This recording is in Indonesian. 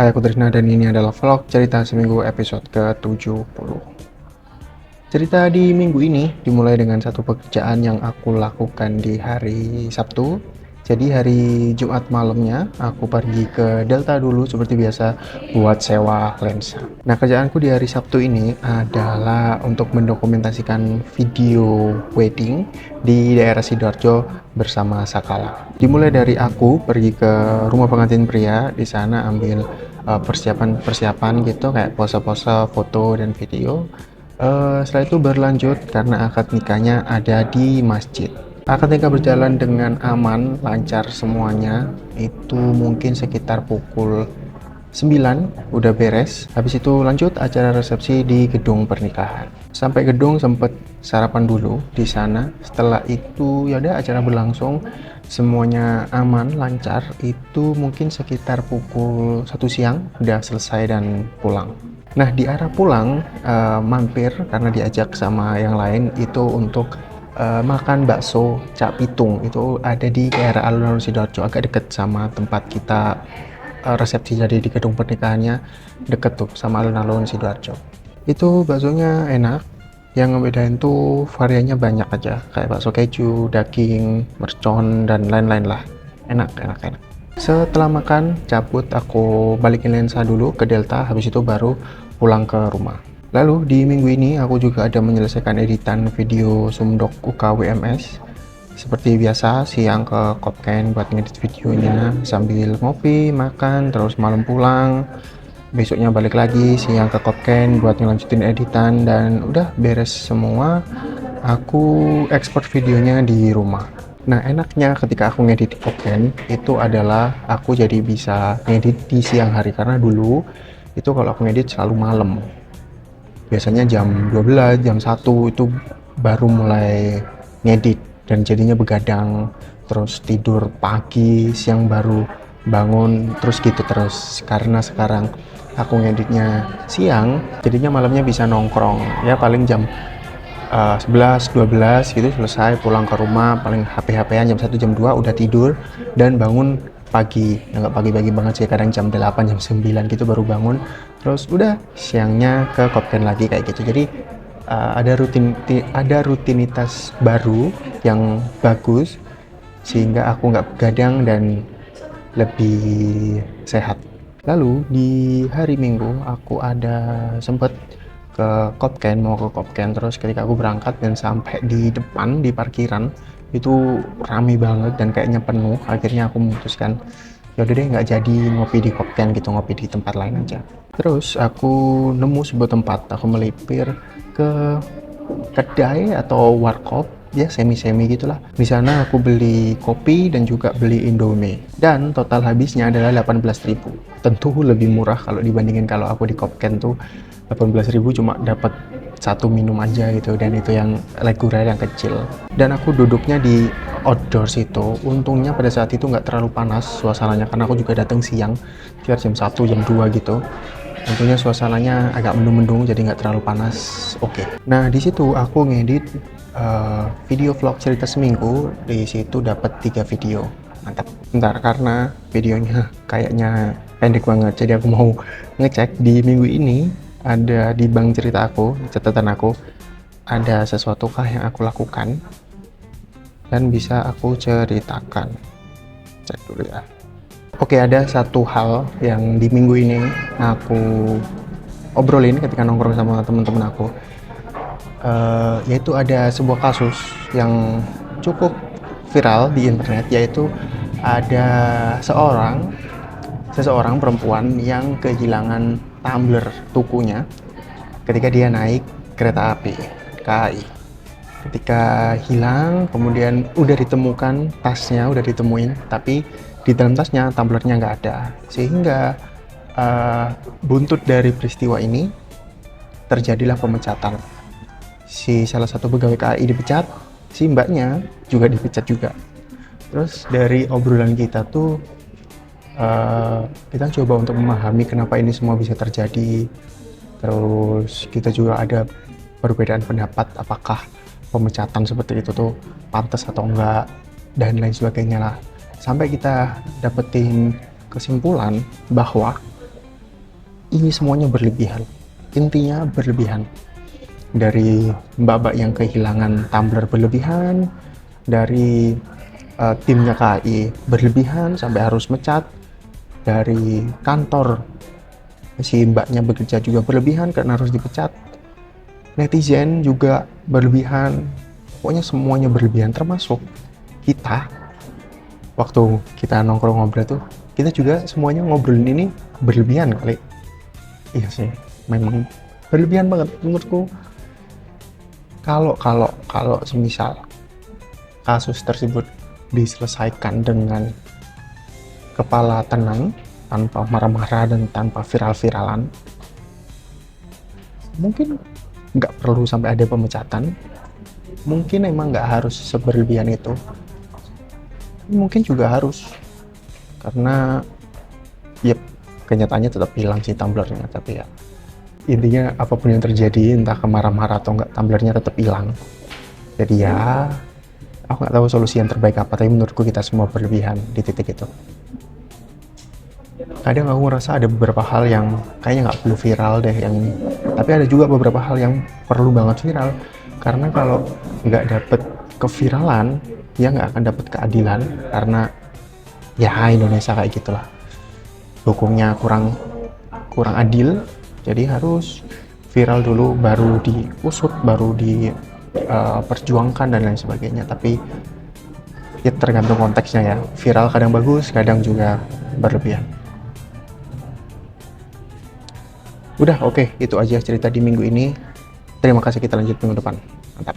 Hai, aku Trisna dan ini adalah vlog cerita seminggu episode ke-70. Cerita di minggu ini dimulai dengan satu pekerjaan yang aku lakukan di hari Sabtu. Jadi hari Jumat malamnya aku pergi ke Delta dulu seperti biasa buat sewa lensa. Nah, kerjaanku di hari Sabtu ini adalah untuk mendokumentasikan video wedding di daerah Sidoarjo bersama Sakala. Dimulai dari aku pergi ke rumah pengantin pria, di sana ambil persiapan gitu kayak pose-pose foto dan video. Setelah itu berlanjut karena akad nikahnya ada di masjid. Akad nikah berjalan dengan aman, lancar semuanya. Itu mungkin sekitar pukul 9 udah beres. Habis itu lanjut acara resepsi di gedung pernikahan. Sampai gedung sempet sarapan dulu di sana. Setelah itu ya udah acara berlangsung, semuanya aman, lancar. Itu mungkin sekitar pukul 1 siang udah selesai dan pulang. Nah, di arah pulang mampir karena diajak sama yang lain itu untuk makan bakso Cak Pitung. Itu ada di daerah alun-alun Sidoarjo, agak deket sama tempat kita resepsi, jadi di gedung pernikahannya deket tuh sama alun-alun Sidoarjo. Itu baksonya enak, yang ngebedain tuh variannya banyak aja, kayak bakso keju, daging, mercon, dan lain-lain lah. Enak. Setelah makan, cabut, aku balikin lensa dulu ke Delta, habis itu baru pulang ke rumah. Lalu di minggu ini aku juga ada menyelesaikan editan video Sumdog UKWMS. Seperti biasa, siang ke Kopken buat ngedit videonya sambil ngopi, makan, terus malam pulang. Besoknya balik lagi siang ke Kopken buat ngelanjutin editan, dan udah beres semua. Aku ekspor videonya di rumah. Nah, enaknya ketika aku ngedit di Kopken itu adalah aku jadi bisa ngedit di siang hari, karena dulu itu kalau aku ngedit selalu malam. Biasanya jam 12, jam 1 itu baru mulai ngedit dan jadinya begadang, terus tidur pagi, siang baru bangun, terus gitu terus. Karena sekarang aku ngeditnya siang, jadinya malamnya bisa nongkrong. Ya paling jam 11, 12 gitu selesai, pulang ke rumah, paling HP-HPan jam 1, jam 2 udah tidur dan bangun pagi. Nggak pagi-pagi banget sih, kadang jam 8, jam 9 gitu baru bangun. Terus udah siangnya ke Kopken lagi kayak gitu. Jadi ada rutinitas baru yang bagus sehingga aku nggak begadang dan lebih sehat. Lalu di hari Minggu aku ada sempet ke Kopken, mau ke Kopken, terus ketika aku berangkat dan sampai di depan di parkiran itu rame banget dan kayaknya penuh. Akhirnya aku memutuskan ya udah deh nggak jadi ngopi di Kopken gitu, ngopi di tempat lain aja. Terus aku nemu sebuah tempat, aku melipir ke kedai atau warkop ya, semi-semi gitulah. Di sana aku beli kopi dan juga beli Indomie, dan total habisnya adalah 18.000. Tentu lebih murah kalau dibandingin kalau aku di Kopken tuh 18.000 cuma dapat satu minum aja gitu, dan itu yang reguler yang kecil. Dan aku duduknya di outdoor situ. Untungnya pada saat itu nggak terlalu panas suasananya, karena aku juga datang siang, sekitar jam 1, jam 2 gitu. Untungnya suasananya agak mendung-mendung, jadi nggak terlalu panas. Oke. Nah, di situ aku ngedit video vlog cerita seminggu. Di situ dapat 3 video. Mantap. Bentar, karena videonya kayaknya pendek banget, jadi aku mau ngecek di minggu ini ada di bank cerita aku, catatan aku, ada sesuatu kah yang aku lakukan dan bisa aku ceritakan. Cek dulu ya. Oke, ada satu hal yang di minggu ini aku obrolin ketika nongkrong sama teman-teman aku, yaitu ada sebuah kasus yang cukup viral di internet, yaitu ada seseorang perempuan yang kehilangan tumbler tukunya ketika dia naik kereta api KAI. Ketika hilang, kemudian udah ditemukan tasnya, udah ditemuin, tapi di dalam tasnya tumblernya nggak ada. Sehingga buntut dari peristiwa ini terjadilah pemecatan. Si salah satu pegawai KAI dipecat, si mbaknya juga dipecat juga. Terus dari obrolan kita tuh kita coba untuk memahami kenapa ini semua bisa terjadi. Terus kita juga ada perbedaan pendapat apakah pemecatan seperti itu tuh pantas atau enggak dan lain sebagainya lah. Sampai kita dapetin kesimpulan bahwa ini semuanya berlebihan. Intinya berlebihan. Dari mbak-mbak yang kehilangan tumbler berlebihan, dari timnya KAI berlebihan sampai harus mecat, dari kantor si mbaknya bekerja juga berlebihan karena harus dipecat, netizen juga berlebihan, pokoknya semuanya berlebihan, termasuk kita. Waktu kita nongkrong ngobrol tuh, kita juga semuanya ngobrolin ini berlebihan kali. Iya sih, memang berlebihan banget menurutku. Kalau semisal kasus tersebut diselesaikan dengan kepala tenang, tanpa marah-marah dan tanpa viral-viralan, mungkin nggak perlu sampai ada pemecatan. Mungkin emang nggak harus seberlebihan itu, mungkin juga harus, karena ya kenyataannya tetap hilang sih tumblernya. Tapi ya intinya apapun yang terjadi, entah kemarah-marah atau nggak, tumblernya tetap hilang. Jadi ya aku nggak tahu solusi yang terbaik apa, tapi menurutku kita semua berlebihan di titik itu. Kadang aku ngerasa ada beberapa hal yang kayaknya nggak perlu viral deh, tapi ada juga beberapa hal yang perlu banget viral, karena kalau nggak dapet keviralan ya nggak akan dapet keadilan, karena ya Indonesia kayak gitulah, hukumnya kurang adil, jadi harus viral dulu baru diusut, baru diperjuangkan dan lain sebagainya. Tapi ya tergantung konteksnya ya, viral kadang bagus, kadang juga berlebihan. Udah, oke, itu aja cerita di minggu ini. Terima kasih, kita lanjut minggu depan. Mantap.